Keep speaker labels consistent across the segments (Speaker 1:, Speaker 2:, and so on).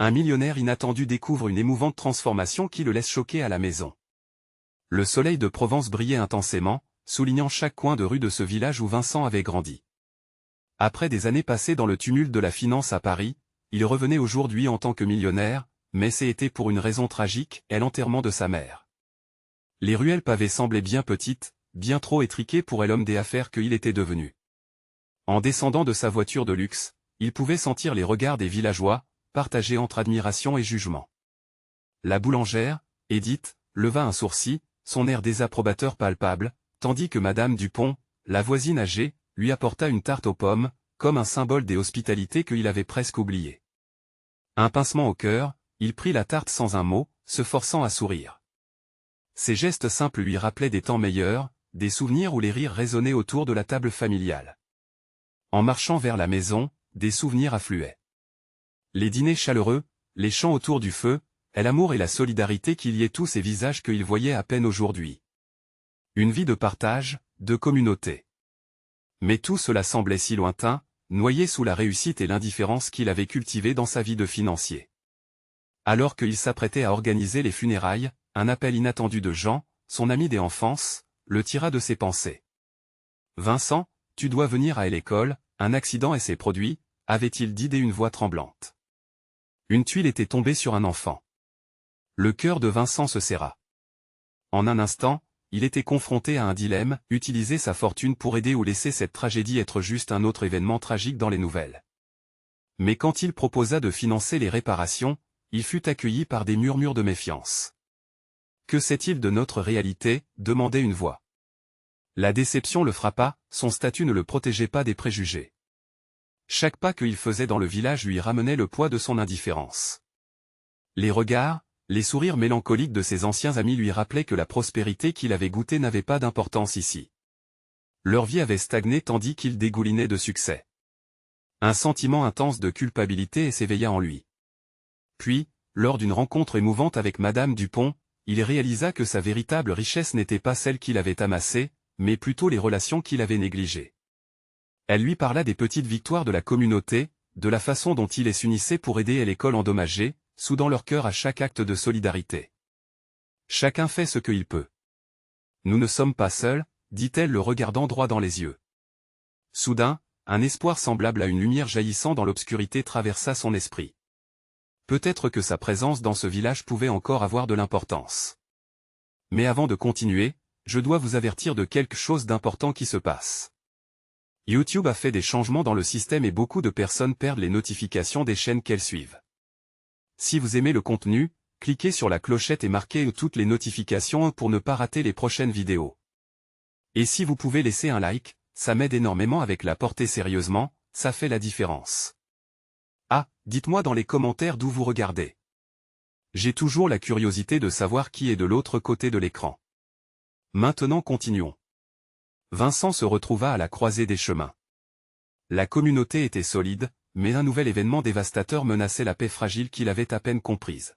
Speaker 1: Un millionnaire inattendu découvre une émouvante transformation qui le laisse choqué à la maison. Le soleil de Provence brillait intensément, soulignant chaque coin de rue de ce village où Vincent avait grandi. Après des années passées dans le tumulte de la finance à Paris, il revenait aujourd'hui en tant que millionnaire, mais c'était pour une raison tragique, l'enterrement de sa mère. Les ruelles pavées semblaient bien petites, bien trop étriquées pour l'homme des affaires qu'il était devenu. En descendant de sa voiture de luxe, il pouvait sentir les regards des villageois, partagés entre admiration et jugement. La boulangère, Edith, leva un sourcil, son air désapprobateur palpable, tandis que Madame Dupont, la voisine âgée, lui apporta une tarte aux pommes, comme un symbole des hospitalités qu'il avait presque oubliées. Un pincement au cœur, il prit la tarte sans un mot, se forçant à sourire. Ces gestes simples lui rappelaient des temps meilleurs, des souvenirs où les rires résonnaient autour de la table familiale. En marchant vers la maison, des souvenirs affluaient. Les dîners chaleureux, les chants autour du feu, l'amour et la solidarité qui liaient tous ces visages qu'il voyait à peine aujourd'hui. Une vie de partage, de communauté. Mais tout cela semblait si lointain, noyé sous la réussite et l'indifférence qu'il avait cultivée dans sa vie de financier. Alors qu'il s'apprêtait à organiser les funérailles, un appel inattendu de Jean, son ami d'enfance, le tira de ses pensées. « Vincent, tu dois venir à l'école, un accident s'est produit », avait-il dit d'une voix tremblante. Une tuile était tombée sur un enfant. Le cœur de Vincent se serra. En un instant, il était confronté à un dilemme, utiliser sa fortune pour aider ou laisser cette tragédie être juste un autre événement tragique dans les nouvelles. Mais quand il proposa de financer les réparations, il fut accueilli par des murmures de méfiance. « Que sait-il de notre réalité ?» demandait une voix. La déception le frappa, son statut ne le protégeait pas des préjugés. Chaque pas qu'il faisait dans le village lui ramenait le poids de son indifférence. Les regards, les sourires mélancoliques de ses anciens amis lui rappelaient que la prospérité qu'il avait goûtée n'avait pas d'importance ici. Leur vie avait stagné tandis qu'il dégoulinait de succès. Un sentiment intense de culpabilité s'éveilla en lui. Puis, lors d'une rencontre émouvante avec Madame Dupont, il réalisa que sa véritable richesse n'était pas celle qu'il avait amassée, mais plutôt les relations qu'il avait négligées. Elle lui parla des petites victoires de la communauté, de la façon dont il s'unissait pour aider l'école endommagée, soudant leur cœur à chaque acte de solidarité. Chacun fait ce qu'il peut. Nous ne sommes pas seuls, dit-elle le regardant droit dans les yeux. Soudain, un espoir semblable à une lumière jaillissant dans l'obscurité traversa son esprit. Peut-être que sa présence dans ce village pouvait encore avoir de l'importance. Mais avant de continuer, je dois vous avertir de quelque chose d'important qui se passe. YouTube a fait des changements dans le système et beaucoup de personnes perdent les notifications des chaînes qu'elles suivent. Si vous aimez le contenu, cliquez sur la clochette et marquez toutes les notifications pour ne pas rater les prochaines vidéos. Et si vous pouvez laisser un like, ça m'aide énormément avec la portée sérieusement, ça fait la différence. Ah, dites-moi dans les commentaires d'où vous regardez. J'ai toujours la curiosité de savoir qui est de l'autre côté de l'écran. Maintenant continuons. Vincent se retrouva à la croisée des chemins. La communauté était solide, mais un nouvel événement dévastateur menaçait la paix fragile qu'il avait à peine comprise.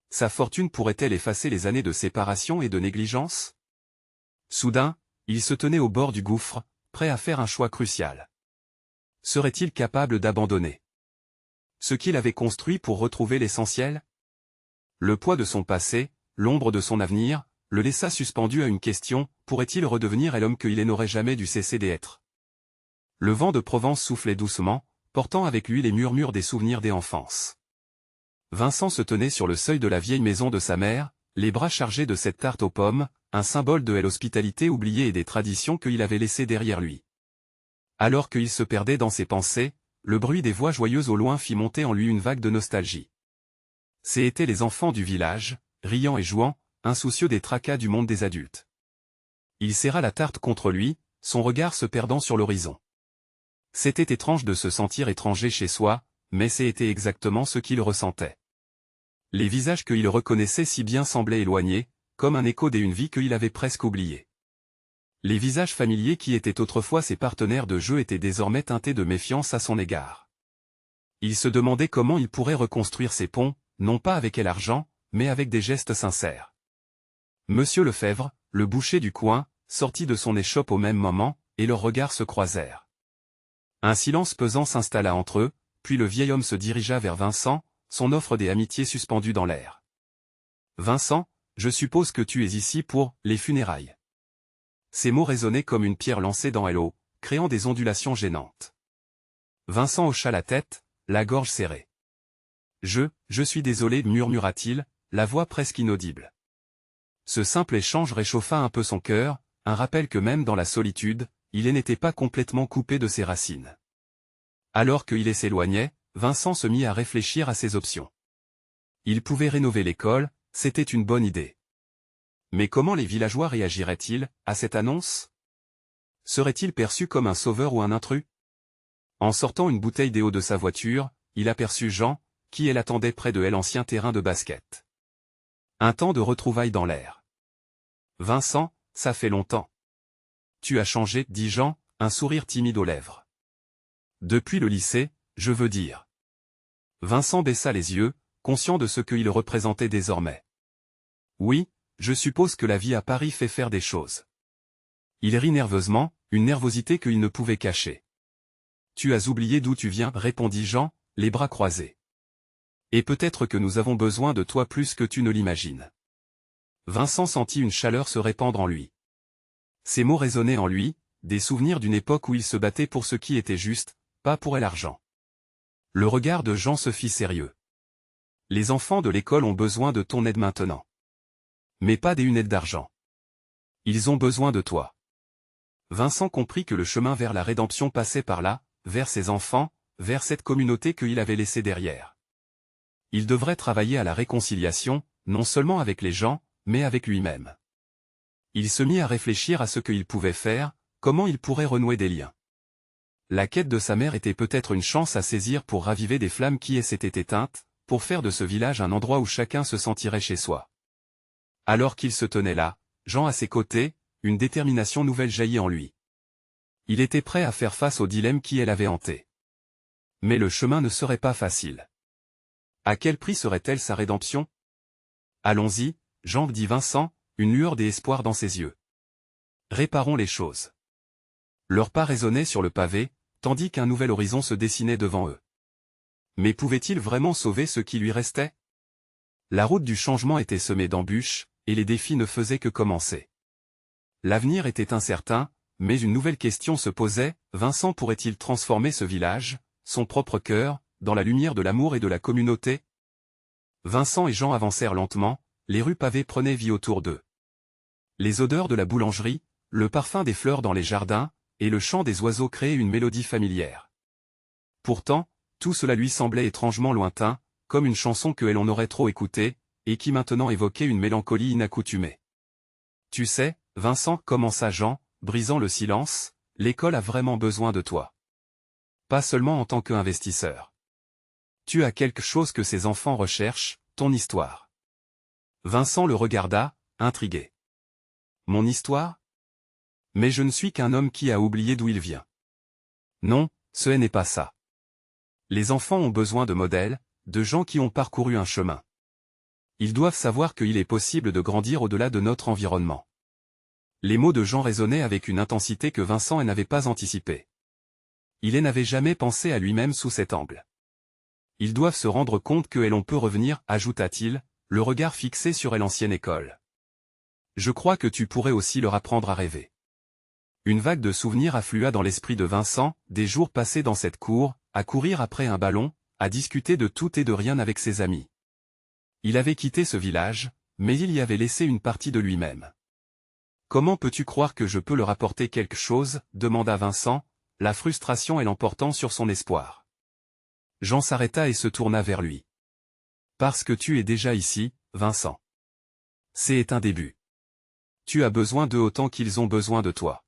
Speaker 1: Sa fortune pourrait-elle effacer les années de séparation et de négligence? Soudain, il se tenait au bord du gouffre, prêt à faire un choix crucial. Serait-il capable d'abandonner ce qu'il avait construit pour retrouver l'essentiel? Le poids de son passé, l'ombre de son avenir, le laissa suspendu à une question, pourrait-il redevenir l'homme qu'il n'aurait jamais dû cesser d'être? Le vent de Provence soufflait doucement, portant avec lui les murmures des souvenirs d'enfance. Vincent se tenait sur le seuil de la vieille maison de sa mère, les bras chargés de cette tarte aux pommes, un symbole de l'hospitalité oubliée et des traditions qu'il avait laissées derrière lui. Alors qu'il se perdait dans ses pensées, le bruit des voix joyeuses au loin fit monter en lui une vague de nostalgie. C'étaient les enfants du village, riant et jouant, insoucieux des tracas du monde des adultes. Il serra la tarte contre lui, son regard se perdant sur l'horizon. C'était étrange de se sentir étranger chez soi, mais c'était exactement ce qu'il ressentait. Les visages qu'il reconnaissait si bien semblaient éloignés, comme un écho d'une vie qu'il avait presque oubliée. Les visages familiers qui étaient autrefois ses partenaires de jeu étaient désormais teintés de méfiance à son égard. Il se demandait comment il pourrait reconstruire ses ponts, non pas avec l'argent, mais avec des gestes sincères. Monsieur Lefebvre, le boucher du coin, sortit de son échoppe au même moment, et leurs regards se croisèrent. Un silence pesant s'installa entre eux, puis le vieil homme se dirigea vers Vincent, son offre des amitiés suspendues dans l'air. Vincent, je suppose que tu es ici pour les funérailles. Ces mots résonnaient comme une pierre lancée dans l'eau, créant des ondulations gênantes. Vincent hocha la tête, la gorge serrée. Je suis désolé, murmura-t-il, la voix presque inaudible. Ce simple échange réchauffa un peu son cœur, un rappel que même dans la solitude, il n'était pas complètement coupé de ses racines. Alors qu'il s'éloignait, Vincent se mit à réfléchir à ses options. Il pouvait rénover l'école, c'était une bonne idée. Mais comment les villageois réagiraient-ils à cette annonce? Serait-il perçu comme un sauveur ou un intrus? En sortant une bouteille d'eau de sa voiture, il aperçut Jean, qui l'attendait près de l'ancien terrain de basket. Un temps de retrouvailles dans l'air. Vincent, ça fait longtemps. Tu as changé, dit Jean, un sourire timide aux lèvres. Depuis le lycée, je veux dire. Vincent baissa les yeux, conscient de ce qu'il représentait désormais. Oui, je suppose que la vie à Paris fait faire des choses. Il rit nerveusement, une nervosité qu'il ne pouvait cacher. Tu as oublié d'où tu viens, répondit Jean, les bras croisés. Et peut-être que nous avons besoin de toi plus que tu ne l'imagines. Vincent sentit une chaleur se répandre en lui. Ces mots résonnaient en lui, des souvenirs d'une époque où il se battait pour ce qui était juste, pas pour l'argent. Le regard de Jean se fit sérieux. Les enfants de l'école ont besoin de ton aide maintenant. Mais pas d'une aide d'argent. Ils ont besoin de toi. Vincent comprit que le chemin vers la rédemption passait par là, vers ses enfants, vers cette communauté qu'il avait laissée derrière. Il devrait travailler à la réconciliation, non seulement avec les gens, mais avec lui-même. Il se mit à réfléchir à ce qu'il pouvait faire, comment il pourrait renouer des liens. La quête de sa mère était peut-être une chance à saisir pour raviver des flammes qui s'étaient éteintes, pour faire de ce village un endroit où chacun se sentirait chez soi. Alors qu'il se tenait là, Jean à ses côtés, une détermination nouvelle jaillit en lui. Il était prêt à faire face au dilemme qui l'avait hanté. Mais le chemin ne serait pas facile. À quel prix serait-elle sa rédemption? Allons-y, Jean, dit Vincent, une lueur d'espoir dans ses yeux. Réparons les choses. Leurs pas résonnaient sur le pavé, tandis qu'un nouvel horizon se dessinait devant eux. Mais pouvait-il vraiment sauver ce qui lui restait? La route du changement était semée d'embûches, et les défis ne faisaient que commencer. L'avenir était incertain, mais une nouvelle question se posait, Vincent pourrait-il transformer ce village, son propre cœur, dans la lumière de l'amour et de la communauté? Vincent et Jean avancèrent lentement, les rues pavées prenaient vie autour d'eux. Les odeurs de la boulangerie, le parfum des fleurs dans les jardins, et le chant des oiseaux créaient une mélodie familière. Pourtant, tout cela lui semblait étrangement lointain, comme une chanson que l'on aurait trop écoutée, et qui maintenant évoquait une mélancolie inaccoutumée. Tu sais, Vincent, commença Jean, brisant le silence, l'école a vraiment besoin de toi. Pas seulement en tant qu'investisseur. Tu as quelque chose que ces enfants recherchent, ton histoire. Vincent le regarda, intrigué. Mon histoire? Mais je ne suis qu'un homme qui a oublié d'où il vient. Non, ce n'est pas ça. Les enfants ont besoin de modèles, de gens qui ont parcouru un chemin. Ils doivent savoir qu'il est possible de grandir au-delà de notre environnement. Les mots de Jean résonnaient avec une intensité que Vincent n'avait pas anticipée. Il n'avait jamais pensé à lui-même sous cet angle. Ils doivent se rendre compte que l'on peut revenir, ajouta-t-il, le regard fixé sur l'ancienne école. Je crois que tu pourrais aussi leur apprendre à rêver. Une vague de souvenirs afflua dans l'esprit de Vincent, des jours passés dans cette cour, à courir après un ballon, à discuter de tout et de rien avec ses amis. Il avait quitté ce village, mais il y avait laissé une partie de lui-même. Comment peux-tu croire que je peux leur apporter quelque chose, demanda Vincent, la frustration l'emportant sur son espoir. Jean s'arrêta et se tourna vers lui. Parce que tu es déjà ici, Vincent. C'est un début. Tu as besoin d'eux autant qu'ils ont besoin de toi.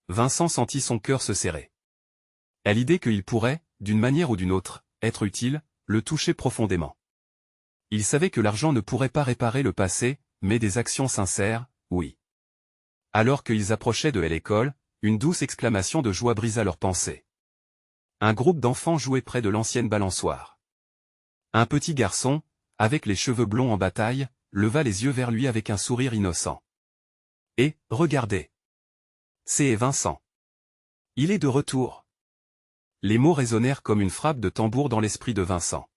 Speaker 1: Vincent sentit son cœur se serrer. À l'idée qu'il pourrait, d'une manière ou d'une autre, être utile, le touchait profondément. Il savait que l'argent ne pourrait pas réparer le passé, mais des actions sincères, oui. Alors qu'ils approchaient de l'école, une douce exclamation de joie brisa leurs pensées. Un groupe d'enfants jouait près de l'ancienne balançoire. Un petit garçon, avec les cheveux blonds en bataille, leva les yeux vers lui avec un sourire innocent. Et, regardez. C'est Vincent. Il est de retour. Les mots résonnèrent comme une frappe de tambour dans l'esprit de Vincent.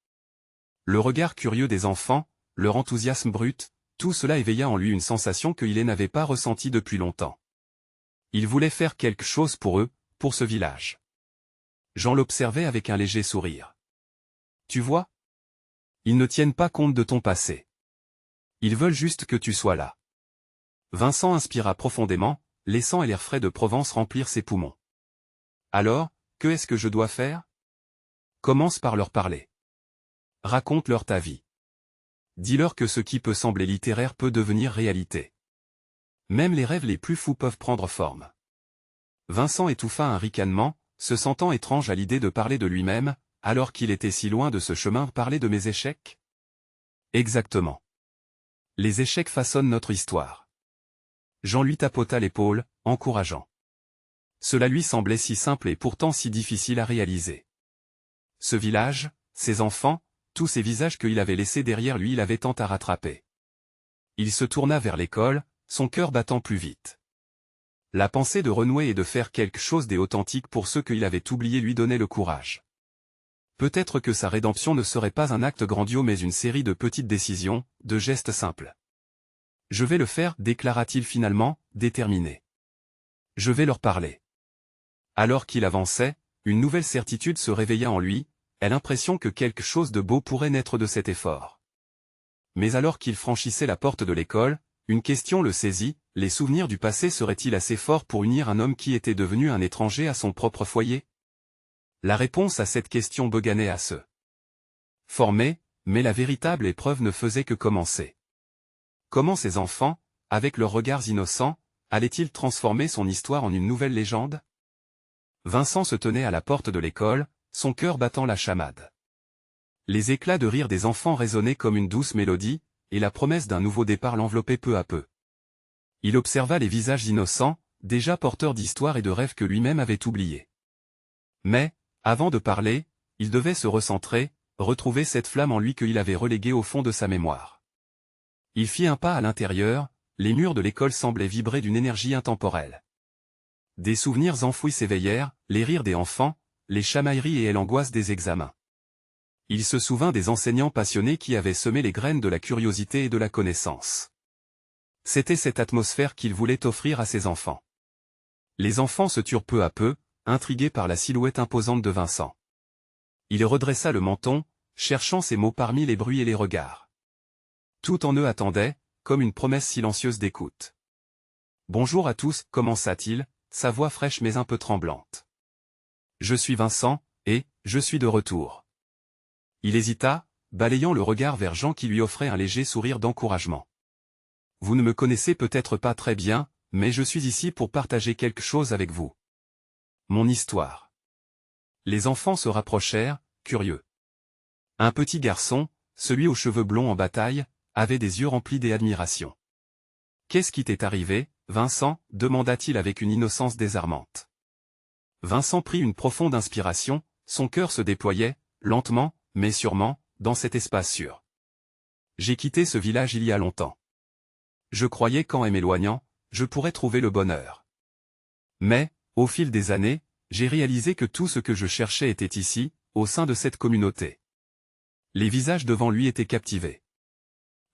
Speaker 1: Le regard curieux des enfants, leur enthousiasme brut, tout cela éveilla en lui une sensation qu'il n'avait pas ressentie depuis longtemps. Il voulait faire quelque chose pour eux, pour ce village. Jean l'observait avec un léger sourire. Tu vois? Ils ne tiennent pas compte de ton passé. Ils veulent juste que tu sois là. Vincent inspira profondément, laissant l'air frais de Provence remplir ses poumons. Alors, que est-ce que je dois faire? Commence par leur parler. Raconte-leur ta vie. Dis-leur que ce qui peut sembler littéraire peut devenir réalité. Même les rêves les plus fous peuvent prendre forme. Vincent étouffa un ricanement, se sentant étrange à l'idée de parler de lui-même, alors qu'il était si loin de ce chemin. Parler de mes échecs? Exactement. Les échecs façonnent notre histoire. Jean lui tapota l'épaule, encourageant. Cela lui semblait si simple et pourtant si difficile à réaliser. Ce village, ses enfants, tous ces visages qu'il avait laissés derrière lui, il avait tant à rattraper. Il se tourna vers l'école, son cœur battant plus vite. La pensée de renouer et de faire quelque chose d'authentique pour ceux qu'il avait oubliés lui donnait le courage. Peut-être que sa rédemption ne serait pas un acte grandiose mais une série de petites décisions, de gestes simples. Je vais le faire, déclara-t-il finalement, déterminé. Je vais leur parler. Alors qu'il avançait, une nouvelle certitude se réveilla en lui, l'impression que quelque chose de beau pourrait naître de cet effort. Mais alors qu'il franchissait la porte de l'école, une question le saisit, les souvenirs du passé seraient-ils assez forts pour unir un homme qui était devenu un étranger à son propre foyer? La réponse à cette question beganait à se former, mais la véritable épreuve ne faisait que commencer. Comment ces enfants, avec leurs regards innocents, allaient-ils transformer son histoire en une nouvelle légende? Vincent se tenait à la porte de l'école, son cœur battant la chamade. Les éclats de rire des enfants résonnaient comme une douce mélodie, et la promesse d'un nouveau départ l'enveloppait peu à peu. Il observa les visages innocents, déjà porteurs d'histoires et de rêves que lui-même avait oubliés. Mais, avant de parler, il devait se recentrer, retrouver cette flamme en lui qu'il avait reléguée au fond de sa mémoire. Il fit un pas à l'intérieur, les murs de l'école semblaient vibrer d'une énergie intemporelle. Des souvenirs enfouis s'éveillèrent, les rires des enfants, les chamailleries et l'angoisse des examens. Il se souvint des enseignants passionnés qui avaient semé les graines de la curiosité et de la connaissance. C'était cette atmosphère qu'il voulait offrir à ses enfants. Les enfants se turent peu à peu, intrigués par la silhouette imposante de Vincent. Il redressa le menton, cherchant ses mots parmi les bruits et les regards. Tout en eux attendait, comme une promesse silencieuse d'écoute. « Bonjour à tous » commença-t-il, sa voix fraîche mais un peu tremblante. « Je suis Vincent, et, je suis de retour. » Il hésita, balayant le regard vers Jean qui lui offrait un léger sourire d'encouragement. « Vous ne me connaissez peut-être pas très bien, mais je suis ici pour partager quelque chose avec vous. Mon histoire. » Les enfants se rapprochèrent, curieux. Un petit garçon, celui aux cheveux blonds en bataille, avait des yeux remplis d'admiration. « Qu'est-ce qui t'est arrivé, Vincent » demanda-t-il avec une innocence désarmante. Vincent prit une profonde inspiration, son cœur se déployait, lentement, mais sûrement, dans cet espace sûr. J'ai quitté ce village il y a longtemps. Je croyais qu'en m'éloignant, je pourrais trouver le bonheur. Mais, au fil des années, j'ai réalisé que tout ce que je cherchais était ici, au sein de cette communauté. Les visages devant lui étaient captivés.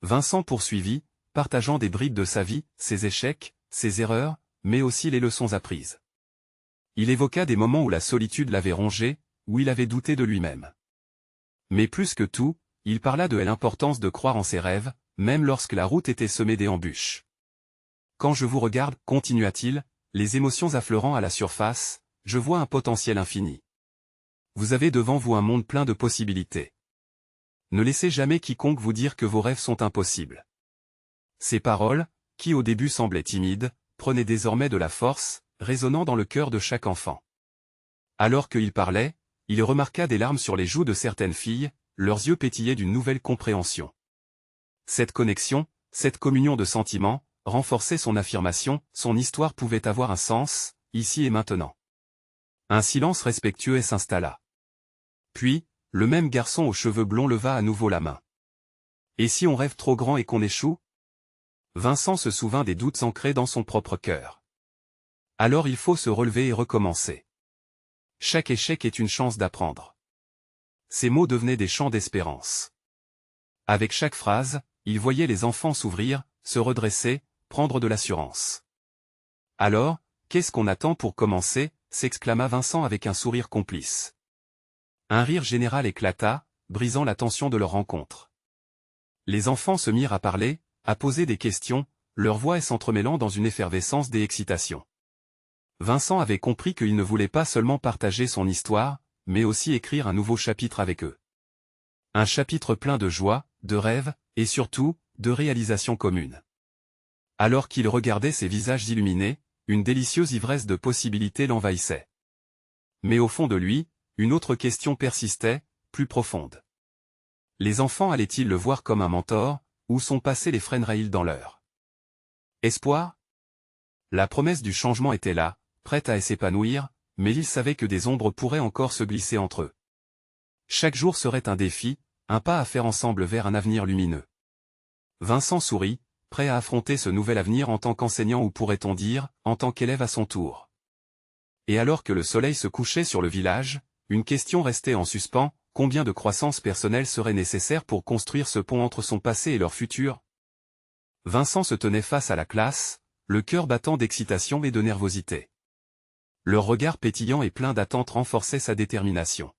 Speaker 1: Vincent poursuivit, partageant des bribes de sa vie, ses échecs, ses erreurs, mais aussi les leçons apprises. Il évoqua des moments où la solitude l'avait rongé, où il avait douté de lui-même. Mais plus que tout, il parla de l'importance de croire en ses rêves, même lorsque la route était semée d'embûches. Quand je vous regarde, continua-t-il, les émotions affleurant à la surface, je vois un potentiel infini. Vous avez devant vous un monde plein de possibilités. Ne laissez jamais quiconque vous dire que vos rêves sont impossibles. Ces paroles, qui au début semblaient timides, prenaient désormais de la force, résonnant dans le cœur de chaque enfant. Alors qu'il parlait, il remarqua des larmes sur les joues de certaines filles, leurs yeux pétillaient d'une nouvelle compréhension. Cette connexion, cette communion de sentiments, renforçait son affirmation, son histoire pouvait avoir un sens, ici et maintenant. Un silence respectueux s'installa. Puis, le même garçon aux cheveux blonds leva à nouveau la main. Et si on rêve trop grand et qu'on échoue? Vincent se souvint des doutes ancrés dans son propre cœur. Alors il faut se relever et recommencer. Chaque échec est une chance d'apprendre. Ces mots devenaient des chants d'espérance. Avec chaque phrase, il voyait les enfants s'ouvrir, se redresser, prendre de l'assurance. Alors, qu'est-ce qu'on attend pour commencer, s'exclama Vincent avec un sourire complice. Un rire général éclata, brisant la tension de leur rencontre. Les enfants se mirent à parler, à poser des questions, leur voix s'entremêlant dans une effervescence d'excitation. Vincent avait compris qu'il ne voulait pas seulement partager son histoire, mais aussi écrire un nouveau chapitre avec eux. Un chapitre plein de joie, de rêves, et surtout, de réalisations communes. Alors qu'il regardait ces visages illuminés, une délicieuse ivresse de possibilités l'envahissait. Mais au fond de lui, une autre question persistait, plus profonde. Les enfants allaient-ils le voir comme un mentor, ou son passé les freinerait-il dans leur espoir? La promesse du changement était là, prête à s'épanouir, mais il savait que des ombres pourraient encore se glisser entre eux. Chaque jour serait un défi, un pas à faire ensemble vers un avenir lumineux. Vincent sourit, prêt à affronter ce nouvel avenir en tant qu'enseignant ou pourrait-on dire, en tant qu'élève à son tour. Et alors que le soleil se couchait sur le village, une question restait en suspens, combien de croissance personnelle serait nécessaire pour construire ce pont entre son passé et leur futur? Vincent se tenait face à la classe, le cœur battant d'excitation et de nervosité. Leur regard pétillant et plein d'attente renforçait sa détermination.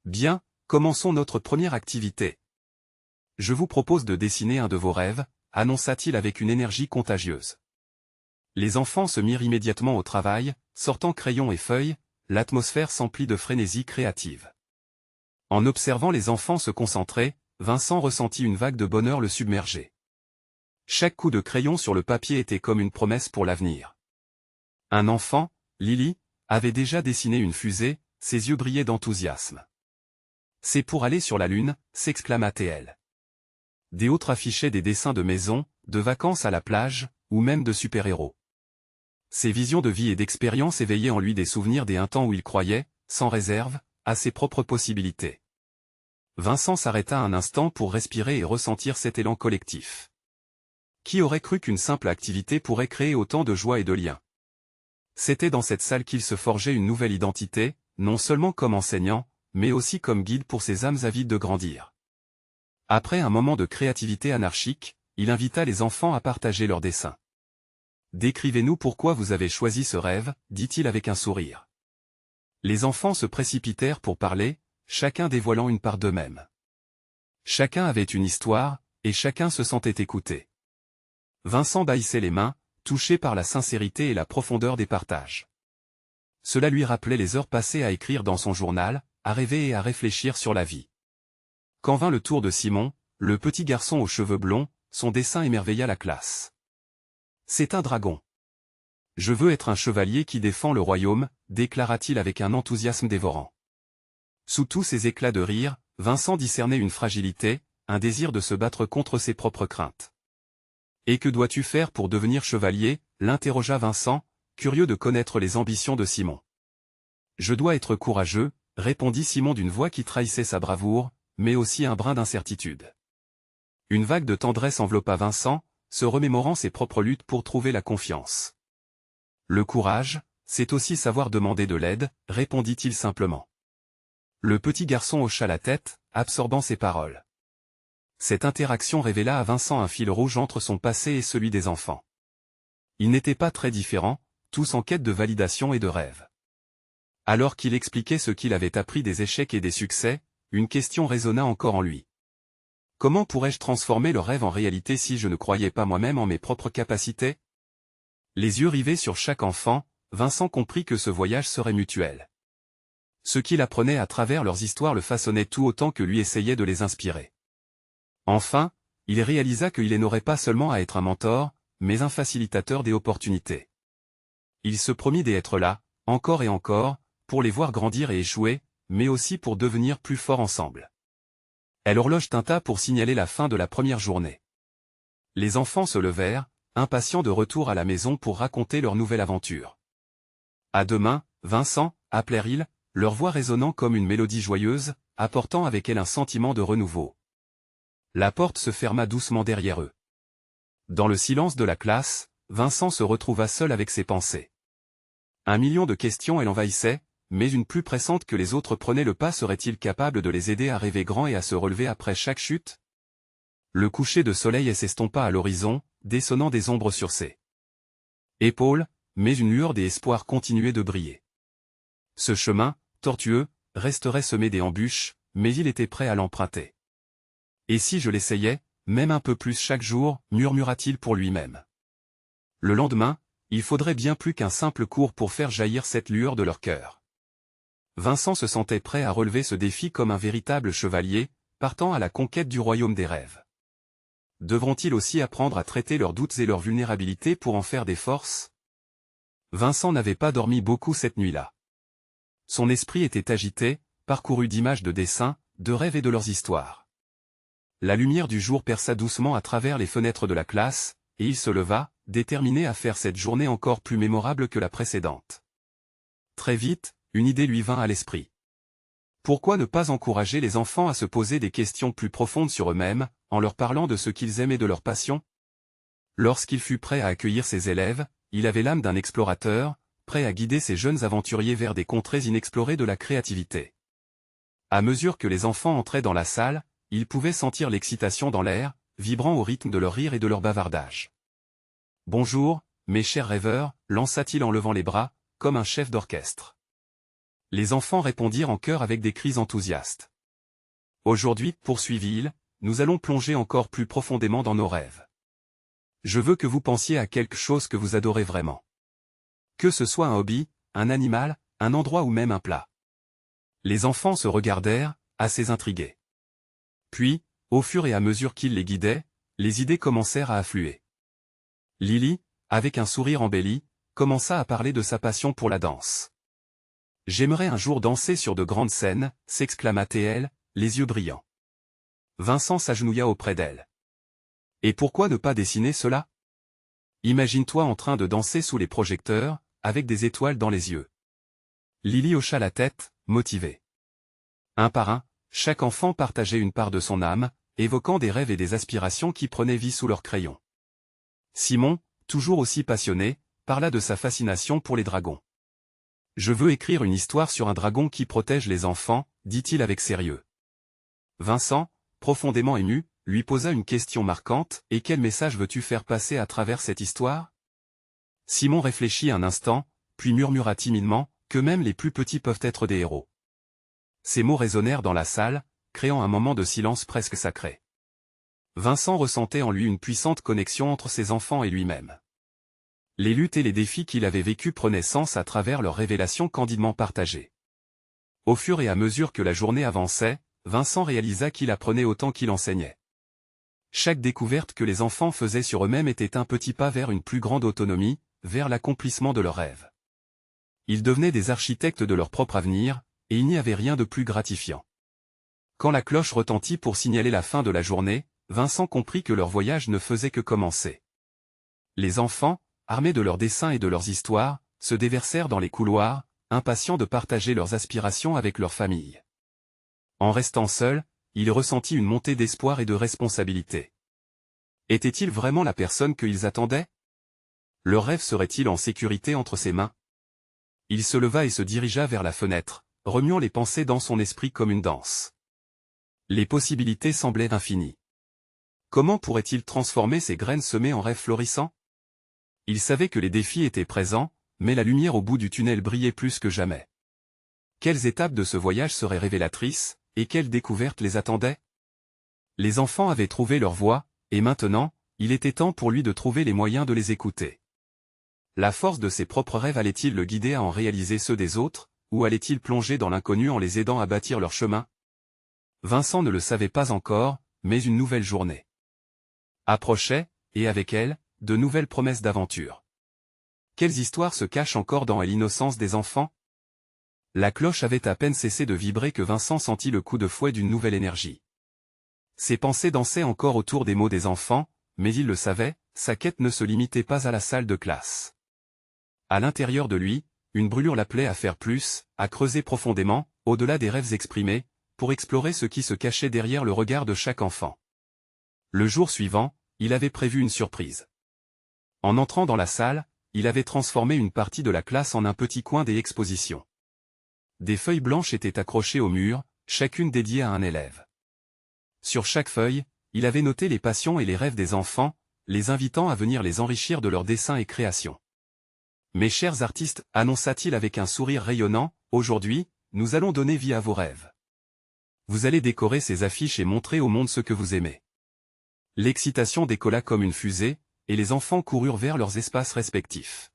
Speaker 1: Bien, commençons notre première activité. Je vous propose de dessiner un de vos rêves, annonça-t-il avec une énergie contagieuse. Les enfants se mirent immédiatement au travail, sortant crayons et feuilles, l'atmosphère s'emplit de frénésie créative. En observant les enfants se concentrer, Vincent ressentit une vague de bonheur le submerger. Chaque coup de crayon sur le papier était comme une promesse pour l'avenir. Un enfant, Lily, avait déjà dessiné une fusée, ses yeux brillaient d'enthousiasme. « C'est pour aller sur la Lune », s'exclama-t-elle. Des autres affichaient des dessins de maisons, de vacances à la plage, ou même de super-héros. Ses visions de vie et d'expérience éveillaient en lui des souvenirs des temps où il croyait, sans réserve, à ses propres possibilités. Vincent s'arrêta un instant pour respirer et ressentir cet élan collectif. Qui aurait cru qu'une simple activité pourrait créer autant de joie et de liens? C'était dans cette salle qu'il se forgeait une nouvelle identité, non seulement comme enseignant, mais aussi comme guide pour ces âmes avides de grandir. Après un moment de créativité anarchique, il invita les enfants à partager leurs dessins. « Décrivez-nous pourquoi vous avez choisi ce rêve », dit-il avec un sourire. Les enfants se précipitèrent pour parler, chacun dévoilant une part d'eux-mêmes. Chacun avait une histoire, et chacun se sentait écouté. Vincent bâillissait les mains, touché par la sincérité et la profondeur des partages. Cela lui rappelait les heures passées à écrire dans son journal, à rêver et à réfléchir sur la vie. Quand vint le tour de Simon, le petit garçon aux cheveux blonds, son dessin émerveilla la classe. « C'est un dragon. Je veux être un chevalier qui défend le royaume », déclara-t-il avec un enthousiasme dévorant. Sous tous ces éclats de rire, Vincent discernait une fragilité, un désir de se battre contre ses propres craintes. « Et que dois-tu faire pour devenir chevalier » l'interrogea Vincent, curieux de connaître les ambitions de Simon. « Je dois être courageux », répondit Simon d'une voix qui trahissait sa bravoure, mais aussi un brin d'incertitude. Une vague de tendresse enveloppa Vincent, se remémorant ses propres luttes pour trouver la confiance. Le courage, c'est aussi savoir demander de l'aide, répondit-il simplement. Le petit garçon hocha la tête, absorbant ses paroles. Cette interaction révéla à Vincent un fil rouge entre son passé et celui des enfants. Ils n'étaient pas très différents, tous en quête de validation et de rêve. Alors qu'il expliquait ce qu'il avait appris des échecs et des succès, une question résonna encore en lui. Comment pourrais-je transformer le rêve en réalité si je ne croyais pas moi-même en mes propres capacités? Les yeux rivés sur chaque enfant, Vincent comprit que ce voyage serait mutuel. Ce qu'il apprenait à travers leurs histoires le façonnait tout autant que lui essayait de les inspirer. Enfin, il réalisa qu'il n'aurait pas seulement à être un mentor, mais un facilitateur des opportunités. Il se promit d'être là, encore et encore, pour les voir grandir et échouer, mais aussi pour devenir plus forts ensemble. L'horloge tinta pour signaler la fin de la première journée. Les enfants se levèrent, impatients de retour à la maison pour raconter leur nouvelle aventure. « À demain, Vincent » appelèrent-ils, leur voix résonnant comme une mélodie joyeuse, apportant avec elle un sentiment de renouveau. La porte se ferma doucement derrière eux. Dans le silence de la classe, Vincent se retrouva seul avec ses pensées. Un million de questions l'envahissaient, mais une plus pressante que les autres prenait le pas. Serait-il capable de les aider à rêver grand et à se relever après chaque chute? Le coucher de soleil s'estompa à l'horizon, descendant des ombres sur ses épaules, mais une lueur d'espoir continuait de briller. Ce chemin, tortueux, resterait semé d'embûches, mais il était prêt à l'emprunter. Et si je l'essayais, même un peu plus chaque jour, murmura-t-il pour lui-même. Le lendemain, il faudrait bien plus qu'un simple cours pour faire jaillir cette lueur de leur cœur. Vincent se sentait prêt à relever ce défi comme un véritable chevalier, partant à la conquête du royaume des rêves. Devront-ils aussi apprendre à traiter leurs doutes et leurs vulnérabilités pour en faire des forces? Vincent n'avait pas dormi beaucoup cette nuit-là. Son esprit était agité, parcouru d'images de dessins, de rêves et de leurs histoires. La lumière du jour perça doucement à travers les fenêtres de la classe, et il se leva, déterminé à faire cette journée encore plus mémorable que la précédente. Très vite, une idée lui vint à l'esprit. Pourquoi ne pas encourager les enfants à se poser des questions plus profondes sur eux-mêmes, en leur parlant de ce qu'ils aiment et de leur passion? Lorsqu'il fut prêt à accueillir ses élèves, il avait l'âme d'un explorateur, prêt à guider ces jeunes aventuriers vers des contrées inexplorées de la créativité. À mesure que les enfants entraient dans la salle, il pouvait sentir l'excitation dans l'air, vibrant au rythme de leur rire et de leur bavardage. « Bonjour, mes chers rêveurs », lança-t-il en levant les bras, comme un chef d'orchestre. Les enfants répondirent en chœur avec des cris enthousiastes. « Aujourd'hui, poursuivit-il, nous allons plonger encore plus profondément dans nos rêves. Je veux que vous pensiez à quelque chose que vous adorez vraiment. Que ce soit un hobby, un animal, un endroit ou même un plat. » Les enfants se regardèrent, assez intrigués. Puis, au fur et à mesure qu'il les guidait, les idées commencèrent à affluer. Lily, avec un sourire embelli, commença à parler de sa passion pour la danse. « J'aimerais un jour danser sur de grandes scènes », s'exclama-t-elle, les yeux brillants. Vincent s'agenouilla auprès d'elle. « Et pourquoi ne pas dessiner cela? Imagine-toi en train de danser sous les projecteurs, avec des étoiles dans les yeux. » Lily hocha la tête, motivée. Un par un, chaque enfant partageait une part de son âme, évoquant des rêves et des aspirations qui prenaient vie sous leurs crayons. Simon, toujours aussi passionné, parla de sa fascination pour les dragons. « Je veux écrire une histoire sur un dragon qui protège les enfants », dit-il avec sérieux. Vincent, profondément ému, lui posa une question marquante, « Et quel message veux-tu faire passer à travers cette histoire ?» Simon réfléchit un instant, puis murmura timidement, « Que même les plus petits peuvent être des héros. » Ces mots résonnèrent dans la salle, créant un moment de silence presque sacré. Vincent ressentait en lui une puissante connexion entre ses enfants et lui-même. Les luttes et les défis qu'il avait vécus prenaient sens à travers leurs révélations candidement partagées. Au fur et à mesure que la journée avançait, Vincent réalisa qu'il apprenait autant qu'il enseignait. Chaque découverte que les enfants faisaient sur eux-mêmes était un petit pas vers une plus grande autonomie, vers l'accomplissement de leurs rêves. Ils devenaient des architectes de leur propre avenir, et il n'y avait rien de plus gratifiant. Quand la cloche retentit pour signaler la fin de la journée, Vincent comprit que leur voyage ne faisait que commencer. Les enfants, armés de leurs dessins et de leurs histoires, se déversèrent dans les couloirs, impatients de partager leurs aspirations avec leur famille. En restant seul, il ressentit une montée d'espoir et de responsabilité. Était-il vraiment la personne qu'ils attendaient? Leur rêve serait-il en sécurité entre ses mains? Il se leva et se dirigea vers la fenêtre, remuant les pensées dans son esprit comme une danse. Les possibilités semblaient infinies. Comment pourrait-il transformer ces graines semées en rêves florissants? Il savait que les défis étaient présents, mais la lumière au bout du tunnel brillait plus que jamais. Quelles étapes de ce voyage seraient révélatrices, et quelles découvertes les attendaient? Les enfants avaient trouvé leur voie, et maintenant, il était temps pour lui de trouver les moyens de les écouter. La force de ses propres rêves allait-il le guider à en réaliser ceux des autres, ou allait-il plonger dans l'inconnu en les aidant à bâtir leur chemin? Vincent ne le savait pas encore, mais une nouvelle journée approchait, et avec elle, de nouvelles promesses d'aventure. Quelles histoires se cachent encore dans l'innocence des enfants? La cloche avait à peine cessé de vibrer que Vincent sentit le coup de fouet d'une nouvelle énergie. Ses pensées dansaient encore autour des mots des enfants, mais il le savait, sa quête ne se limitait pas à la salle de classe. À l'intérieur de lui, une brûlure l'appelait à faire plus, à creuser profondément, au-delà des rêves exprimés, pour explorer ce qui se cachait derrière le regard de chaque enfant. Le jour suivant, il avait prévu une surprise. En entrant dans la salle, il avait transformé une partie de la classe en un petit coin des expositions. Des feuilles blanches étaient accrochées au mur, chacune dédiée à un élève. Sur chaque feuille, il avait noté les passions et les rêves des enfants, les invitant à venir les enrichir de leurs dessins et créations. Mes chers artistes, annonça-t-il avec un sourire rayonnant, aujourd'hui, nous allons donner vie à vos rêves. Vous allez décorer ces affiches et montrer au monde ce que vous aimez. L'excitation décolla comme une fusée, et les enfants coururent vers leurs espaces respectifs.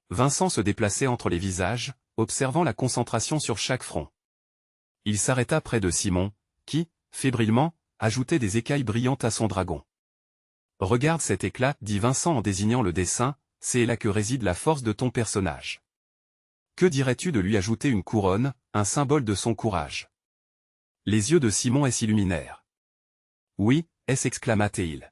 Speaker 1: Vincent se déplaçait entre les visages, observant la concentration sur chaque front. Il s'arrêta près de Simon, qui, fébrilement, ajoutait des écailles brillantes à son dragon. « Regarde cet éclat, dit Vincent en désignant le dessin, c'est là que réside la force de ton personnage. Que dirais-tu de lui ajouter une couronne, un symbole de son courage ?» Les yeux de Simon s'illuminèrent. « Oui, s'exclama-t-il. »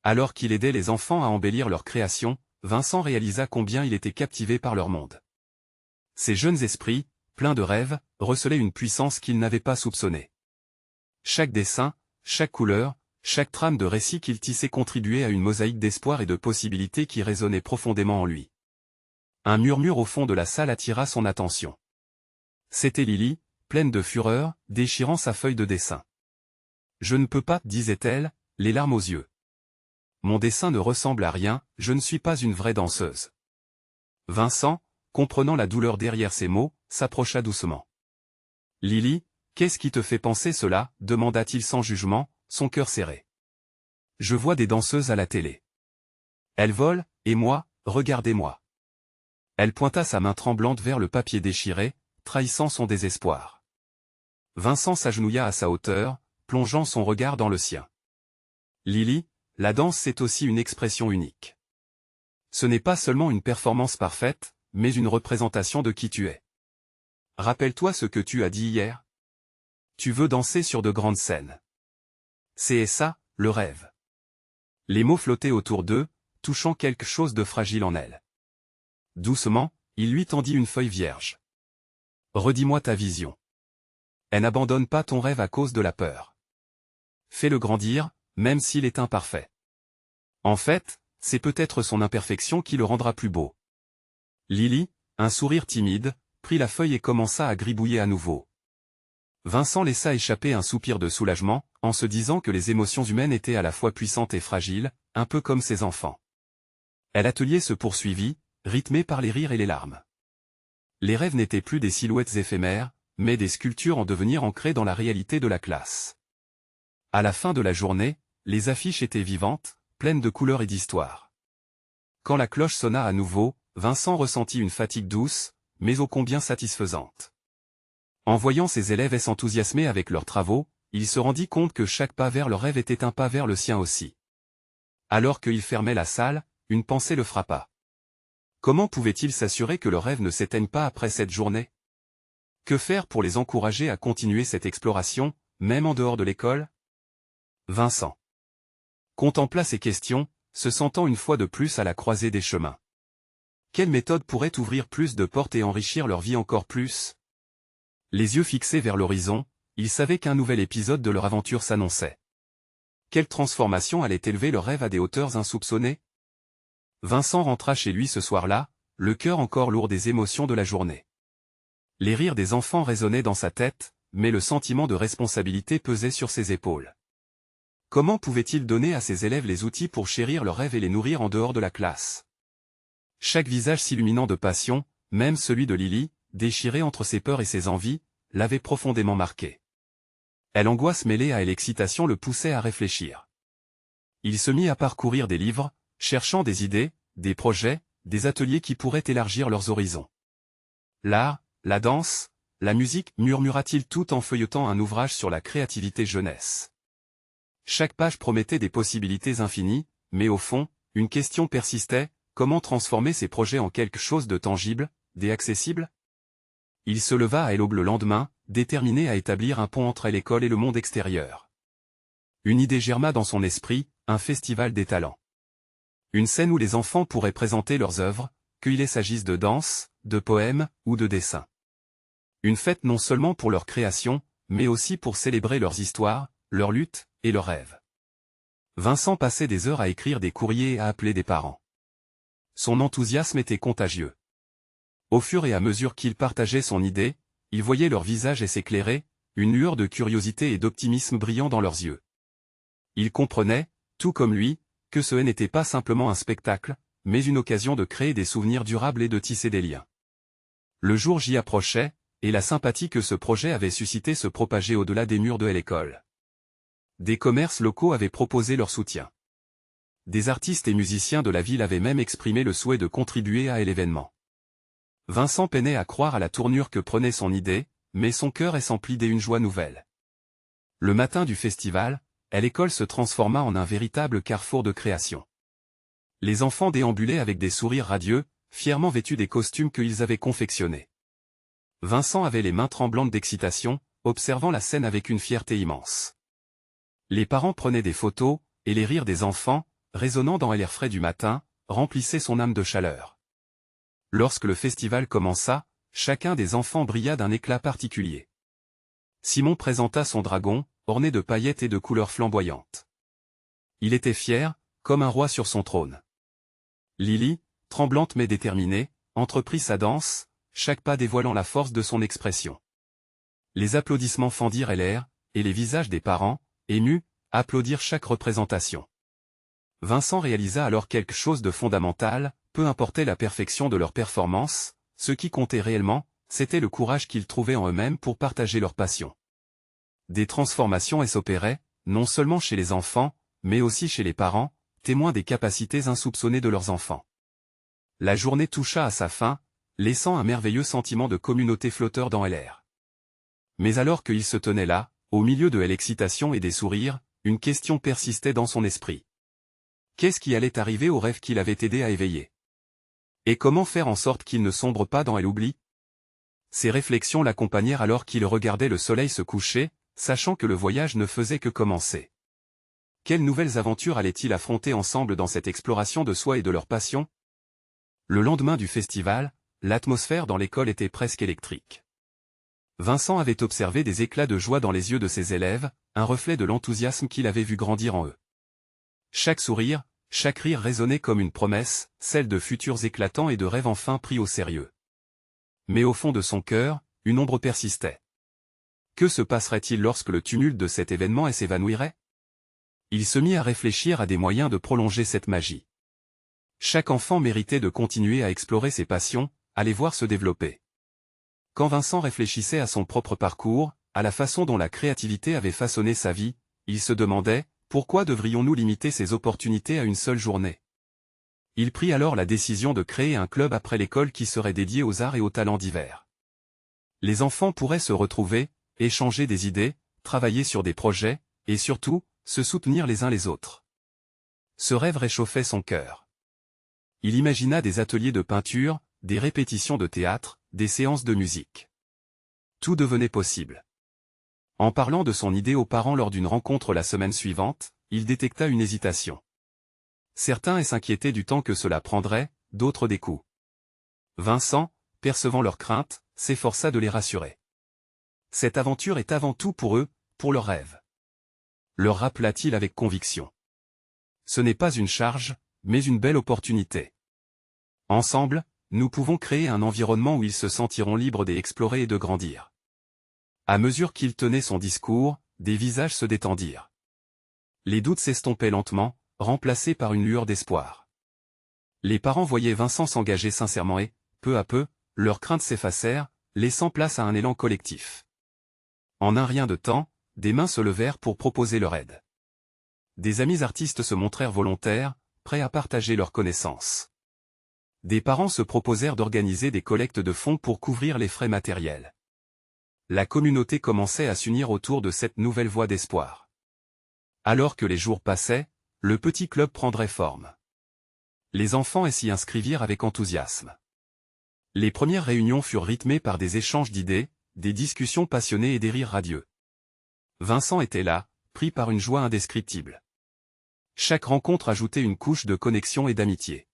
Speaker 1: Alors qu'il aidait les enfants à embellir leur création, Vincent réalisa combien il était captivé par leur monde. Ces jeunes esprits, pleins de rêves, recelaient une puissance qu'ils n'avaient pas soupçonnée. Chaque dessin, chaque couleur, chaque trame de récit qu'il tissait contribuait à une mosaïque d'espoir et de possibilités qui résonnait profondément en lui. Un murmure au fond de la salle attira son attention. C'était Lily, pleine de fureur, déchirant sa feuille de dessin. « Je ne peux pas, disait-elle, les larmes aux yeux. Mon dessin ne ressemble à rien, je ne suis pas une vraie danseuse. » Vincent, comprenant la douleur derrière ces mots, s'approcha doucement. « Lily, qu'est-ce qui te fait penser cela ?» demanda-t-il sans jugement, son cœur serré. « Je vois des danseuses à la télé. Elles volent, et moi, regardez-moi. » Elle pointa sa main tremblante vers le papier déchiré, trahissant son désespoir. Vincent s'agenouilla à sa hauteur, plongeant son regard dans le sien. « Lily, la danse c'est aussi une expression unique. Ce n'est pas seulement une performance parfaite, mais une représentation de qui tu es. Rappelle-toi ce que tu as dit hier. Tu veux danser sur de grandes scènes. C'est ça, le rêve. » Les mots flottaient autour d'eux, touchant quelque chose de fragile en elle. Doucement, il lui tendit une feuille vierge. « Redis-moi ta vision. Et n'abandonne pas ton rêve à cause de la peur. Fais-le grandir, même s'il est imparfait. En fait, c'est peut-être son imperfection qui le rendra plus beau. » Lily, un sourire timide, prit la feuille et commença à gribouiller à nouveau. Vincent laissa échapper un soupir de soulagement, en se disant que les émotions humaines étaient à la fois puissantes et fragiles, un peu comme ses enfants. Et l'atelier se poursuivit, rythmé par les rires et les larmes. Les rêves n'étaient plus des silhouettes éphémères, mais des sculptures en devenir ancrées dans la réalité de la classe. À la fin de la journée, les affiches étaient vivantes, pleines de couleurs et d'histoires. Quand la cloche sonna à nouveau, Vincent ressentit une fatigue douce, mais ô combien satisfaisante. En voyant ses élèves s'enthousiasmer avec leurs travaux, il se rendit compte que chaque pas vers leur rêve était un pas vers le sien aussi. Alors qu'il fermait la salle, une pensée le frappa. Comment pouvait-il s'assurer que leur rêve ne s'éteigne pas après cette journée? Que faire pour les encourager à continuer cette exploration, même en dehors de l'école? Vincent contempla ces questions, se sentant une fois de plus à la croisée des chemins. Quelle méthode pourrait ouvrir plus de portes et enrichir leur vie encore plus? Les yeux fixés vers l'horizon, il savait qu'un nouvel épisode de leur aventure s'annonçait. Quelle transformation allait élever leur rêve à des hauteurs insoupçonnées? Vincent rentra chez lui ce soir-là, le cœur encore lourd des émotions de la journée. Les rires des enfants résonnaient dans sa tête, mais le sentiment de responsabilité pesait sur ses épaules. Comment pouvait-il donner à ses élèves les outils pour chérir leurs rêves et les nourrir en dehors de la classe? Chaque visage s'illuminant de passion, même celui de Lily, déchiré entre ses peurs et ses envies, l'avait profondément marqué. L'angoisse mêlée à l'excitation le poussait à réfléchir. Il se mit à parcourir des livres, cherchant des idées, des projets, des ateliers qui pourraient élargir leurs horizons. L'art, la danse, la musique, murmura-t-il tout en feuilletant un ouvrage sur la créativité jeunesse. Chaque page promettait des possibilités infinies, mais au fond, une question persistait, comment transformer ces projets en quelque chose de tangible, d'accessible? Il se leva à l'aube le lendemain, déterminé à établir un pont entre l'école et le monde extérieur. Une idée germa dans son esprit, un festival des talents. Une scène où les enfants pourraient présenter leurs œuvres, qu'il s'agisse de danse, de poèmes, ou de dessin. Une fête non seulement pour leur création, mais aussi pour célébrer leurs histoires, leurs luttes, et leurs rêves. Vincent passait des heures à écrire des courriers et à appeler des parents. Son enthousiasme était contagieux. Au fur et à mesure qu'il partageait son idée, il voyait leur visage s'éclairer, une lueur de curiosité et d'optimisme brillant dans leurs yeux. Il comprenait, tout comme lui, que ce n'était pas simplement un spectacle, mais une occasion de créer des souvenirs durables et de tisser des liens. Le jour J approchait, et la sympathie que ce projet avait suscité se propageait au-delà des murs de l'école. Des commerces locaux avaient proposé leur soutien. Des artistes et musiciens de la ville avaient même exprimé le souhait de contribuer à l'événement. Vincent peinait à croire à la tournure que prenait son idée, mais son cœur s'emplit d'une joie nouvelle. Le matin du festival, l'école se transforma en un véritable carrefour de création. Les enfants déambulaient avec des sourires radieux, fièrement vêtus des costumes qu'ils avaient confectionnés. Vincent avait les mains tremblantes d'excitation, observant la scène avec une fierté immense. Les parents prenaient des photos, et les rires des enfants, résonnant dans l'air frais du matin, remplissaient son âme de chaleur. Lorsque le festival commença, chacun des enfants brilla d'un éclat particulier. Simon présenta son dragon, orné de paillettes et de couleurs flamboyantes. Il était fier, comme un roi sur son trône. Lily, tremblante mais déterminée, entreprit sa danse, chaque pas dévoilant la force de son expression. Les applaudissements fendirent l'air, et les visages des parents, émus, applaudirent chaque représentation. Vincent réalisa alors quelque chose de fondamental, peu importait la perfection de leur performance, ce qui comptait réellement, c'était le courage qu'ils trouvaient en eux-mêmes pour partager leur passion. Des transformations s'opéraient, non seulement chez les enfants, mais aussi chez les parents, témoins des capacités insoupçonnées de leurs enfants. La journée toucha à sa fin, laissant un merveilleux sentiment de communauté flotteur dans l'air. Mais alors qu'il se tenait là, au milieu de l'excitation et des sourires, une question persistait dans son esprit. Qu'est-ce qui allait arriver au rêve qu'il avait aidé à éveiller? Et comment faire en sorte qu'il ne sombre pas dans l'oubli? Ces réflexions l'accompagnèrent alors qu'il regardait le soleil se coucher, sachant que le voyage ne faisait que commencer. Quelles nouvelles aventures allaient-ils affronter ensemble dans cette exploration de soi et de leur passion? Le lendemain du festival, l'atmosphère dans l'école était presque électrique. Vincent avait observé des éclats de joie dans les yeux de ses élèves, un reflet de l'enthousiasme qu'il avait vu grandir en eux. Chaque sourire, chaque rire résonnait comme une promesse, celle de futurs éclatants et de rêves enfin pris au sérieux. Mais au fond de son cœur, une ombre persistait. Que se passerait-il lorsque le tumulte de cet événement s'évanouirait? Il se mit à réfléchir à des moyens de prolonger cette magie. Chaque enfant méritait de continuer à explorer ses passions, à les voir se développer. Quand Vincent réfléchissait à son propre parcours, à la façon dont la créativité avait façonné sa vie, il se demandait, pourquoi devrions-nous limiter ces opportunités à une seule journée? Il prit alors la décision de créer un club après l'école qui serait dédié aux arts et aux talents divers. Les enfants pourraient se retrouver, échanger des idées, travailler sur des projets, et surtout, se soutenir les uns les autres. Ce rêve réchauffait son cœur. Il imagina des ateliers de peinture, des répétitions de théâtre, des séances de musique. Tout devenait possible. En parlant de son idée aux parents lors d'une rencontre la semaine suivante, il détecta une hésitation. Certains s'inquiétaient du temps que cela prendrait, d'autres des coûts. Vincent, percevant leurs craintes, s'efforça de les rassurer. Cette aventure est avant tout pour eux, pour leurs rêves. Leur rappela-t-il avec conviction. Ce n'est pas une charge, mais une belle opportunité. Ensemble, nous pouvons créer un environnement où ils se sentiront libres d'explorer et de grandir. À mesure qu'il tenait son discours, des visages se détendirent. Les doutes s'estompaient lentement, remplacés par une lueur d'espoir. Les parents voyaient Vincent s'engager sincèrement et, peu à peu, leurs craintes s'effacèrent, laissant place à un élan collectif. En un rien de temps, des mains se levèrent pour proposer leur aide. Des amis artistes se montrèrent volontaires, prêts à partager leurs connaissances. Des parents se proposèrent d'organiser des collectes de fonds pour couvrir les frais matériels. La communauté commençait à s'unir autour de cette nouvelle voie d'espoir. Alors que les jours passaient, le petit club prendrait forme. Les enfants s'y inscrivirent avec enthousiasme. Les premières réunions furent rythmées par des échanges d'idées, des discussions passionnées et des rires radieux. Vincent était là, pris par une joie indescriptible. Chaque rencontre ajoutait une couche de connexion et d'amitié.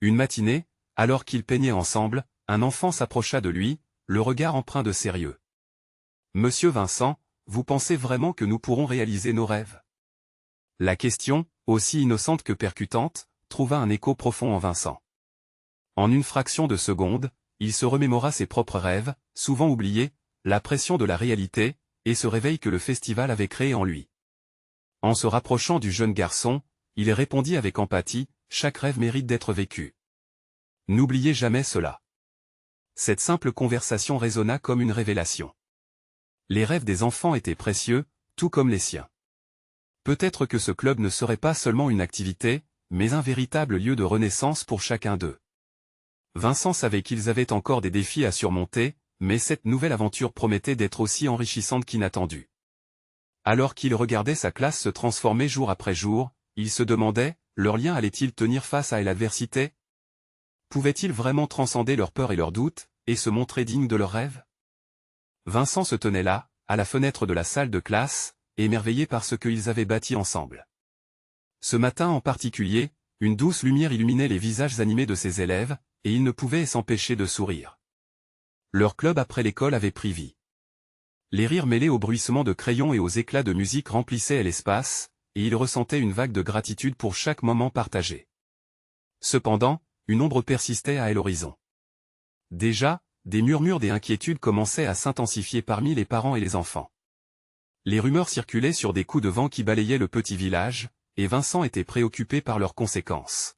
Speaker 1: Une matinée, alors qu'ils peignaient ensemble, un enfant s'approcha de lui, le regard empreint de sérieux. « Monsieur Vincent, vous pensez vraiment que nous pourrons réaliser nos rêves ?» La question, aussi innocente que percutante, trouva un écho profond en Vincent. En une fraction de seconde, il se remémora ses propres rêves, souvent oubliés, la pression de la réalité, et ce réveil que le festival avait créé en lui. En se rapprochant du jeune garçon, il répondit avec empathie, « Chaque rêve mérite d'être vécu. N'oubliez jamais cela. » Cette simple conversation résonna comme une révélation. Les rêves des enfants étaient précieux, tout comme les siens. Peut-être que ce club ne serait pas seulement une activité, mais un véritable lieu de renaissance pour chacun d'eux. Vincent savait qu'ils avaient encore des défis à surmonter, mais cette nouvelle aventure promettait d'être aussi enrichissante qu'inattendue. Alors qu'il regardait sa classe se transformer jour après jour, il se demandait, leur lien allait-il tenir face à l'adversité? Pouvaient-ils vraiment transcender leurs peurs et leurs doutes, et se montrer dignes de leurs rêves? Vincent se tenait là, à la fenêtre de la salle de classe, émerveillé par ce qu'ils avaient bâti ensemble. Ce matin en particulier, une douce lumière illuminait les visages animés de ses élèves, et il ne pouvait s'empêcher de sourire. Leur club après l'école avait pris vie. Les rires mêlés aux bruissements de crayons et aux éclats de musique remplissaient l'espace, et il ressentait une vague de gratitude pour chaque moment partagé. Cependant, une ombre persistait à l'horizon. Déjà, des murmures et inquiétudes commençaient à s'intensifier parmi les parents et les enfants. Les rumeurs circulaient sur des coups de vent qui balayaient le petit village, et Vincent était préoccupé par leurs conséquences.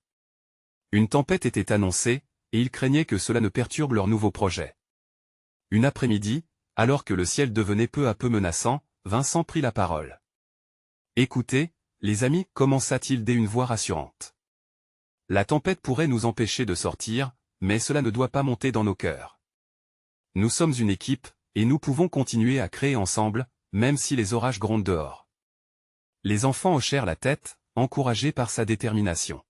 Speaker 1: Une tempête était annoncée, et il craignait que cela ne perturbe leur nouveau projet. Une après-midi, alors que le ciel devenait peu à peu menaçant, Vincent prit la parole. « Écoutez, les amis, commença-t-il d'une voix rassurante. La tempête pourrait nous empêcher de sortir, mais cela ne doit pas monter dans nos cœurs. Nous sommes une équipe, et nous pouvons continuer à créer ensemble, même si les orages grondent dehors. » Les enfants hochèrent la tête, encouragés par sa détermination.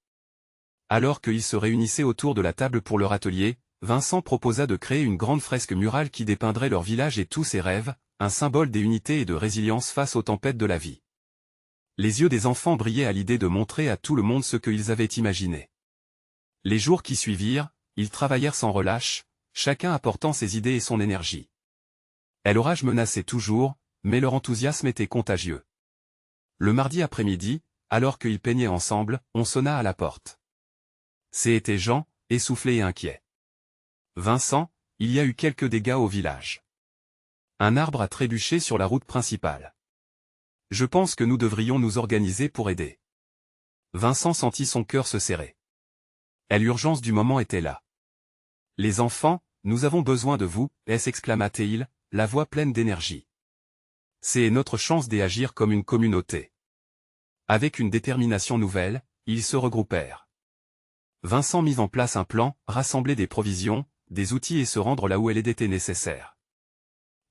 Speaker 1: Alors qu'ils se réunissaient autour de la table pour leur atelier, Vincent proposa de créer une grande fresque murale qui dépeindrait leur village et tous ses rêves, un symbole d'unité et de résilience face aux tempêtes de la vie. Les yeux des enfants brillaient à l'idée de montrer à tout le monde ce qu'ils avaient imaginé. Les jours qui suivirent, ils travaillèrent sans relâche, chacun apportant ses idées et son énergie. L'orage menaçait toujours, mais leur enthousiasme était contagieux. Le mardi après-midi, alors qu'ils peignaient ensemble, on sonna à la porte. C'était Jean, essoufflé et inquiet. « Vincent, il y a eu quelques dégâts au village. Un arbre a trébuché sur la route principale. Je pense que nous devrions nous organiser pour aider. » Vincent sentit son cœur se serrer. L'urgence du moment était là. « Les enfants, nous avons besoin de vous, » s'exclama-t-il, la voix pleine d'énergie. C'est notre chance d'agir comme une communauté. Avec une détermination nouvelle, ils se regroupèrent. Vincent mit en place un plan, rassembler des provisions, des outils et se rendre là où elle était nécessaire.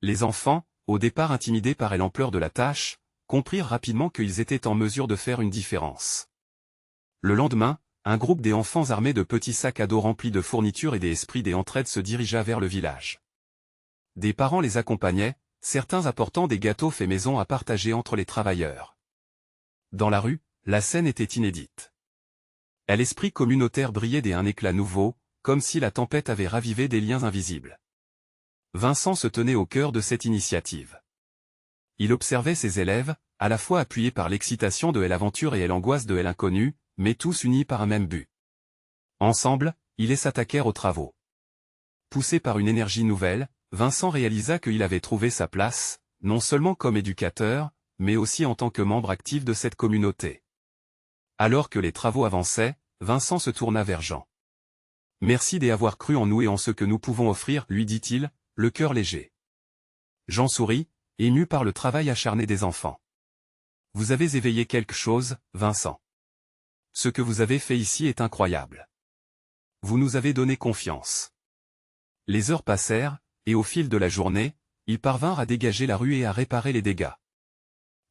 Speaker 1: Les enfants, au départ intimidés par l'ampleur de la tâche, comprirent rapidement qu'ils étaient en mesure de faire une différence. Le lendemain, un groupe des enfants armés de petits sacs à dos remplis de fournitures et des esprits des entraides se dirigea vers le village. Des parents les accompagnaient, certains apportant des gâteaux faits maison à partager entre les travailleurs. Dans la rue, la scène était inédite. L'esprit communautaire brillait d'un éclat nouveau, comme si la tempête avait ravivé des liens invisibles. Vincent se tenait au cœur de cette initiative. Il observait ses élèves, à la fois appuyés par l'excitation de l'aventure et l'angoisse de l'inconnu, mais tous unis par un même but. Ensemble, ils s'attaquèrent aux travaux. Poussé par une énergie nouvelle, Vincent réalisa qu'il avait trouvé sa place, non seulement comme éducateur, mais aussi en tant que membre actif de cette communauté. Alors que les travaux avançaient, Vincent se tourna vers Jean. « Merci d'avoir cru en nous et en ce que nous pouvons offrir, » lui dit-il, le cœur léger. Jean sourit, ému par le travail acharné des enfants. « Vous avez éveillé quelque chose, Vincent. Ce que vous avez fait ici est incroyable. Vous nous avez donné confiance. » Les heures passèrent, et au fil de la journée, ils parvinrent à dégager la rue et à réparer les dégâts.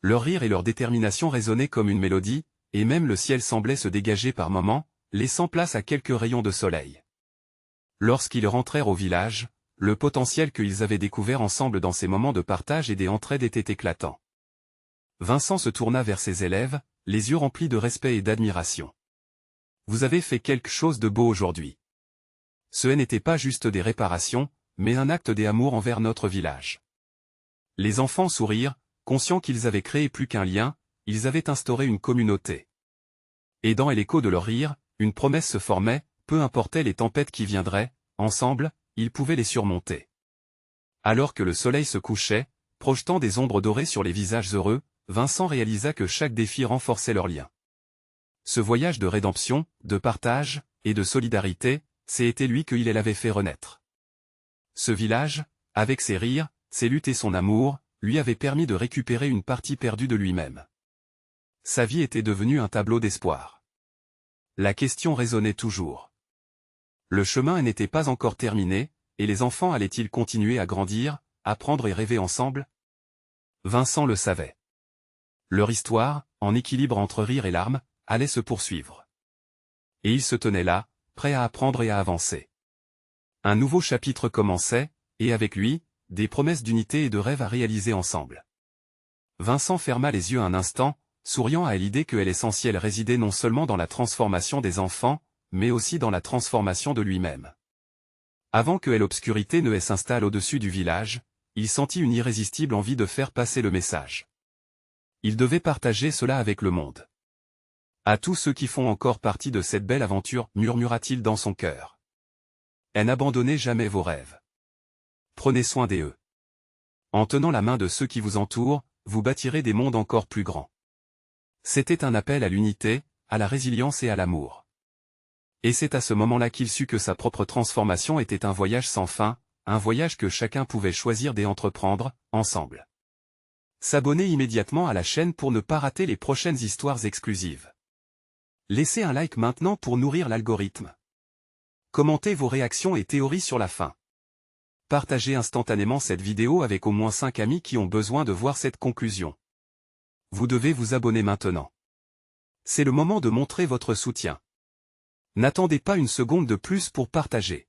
Speaker 1: Leur rire et leur détermination résonnaient comme une mélodie, et même le ciel semblait se dégager par moments, laissant place à quelques rayons de soleil. Lorsqu'ils rentrèrent au village, le potentiel qu'ils avaient découvert ensemble dans ces moments de partage et d'entraide était éclatant. Vincent se tourna vers ses élèves, les yeux remplis de respect et d'admiration. « Vous avez fait quelque chose de beau aujourd'hui. Ce n'était pas juste des réparations, mais un acte d'amour envers notre village. » Les enfants sourirent, conscients qu'ils avaient créé plus qu'un lien, ils avaient instauré une communauté. Et dans l'écho de leur rire, une promesse se formait, peu importaient les tempêtes qui viendraient, ensemble, ils pouvaient les surmonter. Alors que le soleil se couchait, projetant des ombres dorées sur les visages heureux, Vincent réalisa que chaque défi renforçait leur lien. Ce voyage de rédemption, de partage, et de solidarité, c'était lui qu'il avait fait renaître. Ce village, avec ses rires, ses luttes et son amour, lui avait permis de récupérer une partie perdue de lui-même. Sa vie était devenue un tableau d'espoir. La question résonnait toujours. Le chemin n'était pas encore terminé, et les enfants allaient-ils continuer à grandir, apprendre et rêver ensemble? Vincent le savait. Leur histoire, en équilibre entre rire et larmes, allait se poursuivre. Et ils se tenaient là, prêts à apprendre et à avancer. Un nouveau chapitre commençait, et avec lui, des promesses d'unité et de rêves à réaliser ensemble. Vincent ferma les yeux un instant, souriant à l'idée que l'essentiel résidait non seulement dans la transformation des enfants, mais aussi dans la transformation de lui-même. Avant que l'obscurité ne s'installe au-dessus du village, il sentit une irrésistible envie de faire passer le message. Il devait partager cela avec le monde. À tous ceux qui font encore partie de cette belle aventure, murmura-t-il dans son cœur. N'abandonnez jamais vos rêves. Prenez soin d'eux. En tenant la main de ceux qui vous entourent, vous bâtirez des mondes encore plus grands. C'était un appel à l'unité, à la résilience et à l'amour. Et c'est à ce moment-là qu'il sut que sa propre transformation était un voyage sans fin, un voyage que chacun pouvait choisir d'entreprendre, ensemble. S'abonner immédiatement à la chaîne pour ne pas rater les prochaines histoires exclusives. Laissez un like maintenant pour nourrir l'algorithme. Commentez vos réactions et théories sur la fin. Partagez instantanément cette vidéo avec au moins 5 amis qui ont besoin de voir cette conclusion. Vous devez vous abonner maintenant. C'est le moment de montrer votre soutien. N'attendez pas une seconde de plus pour partager.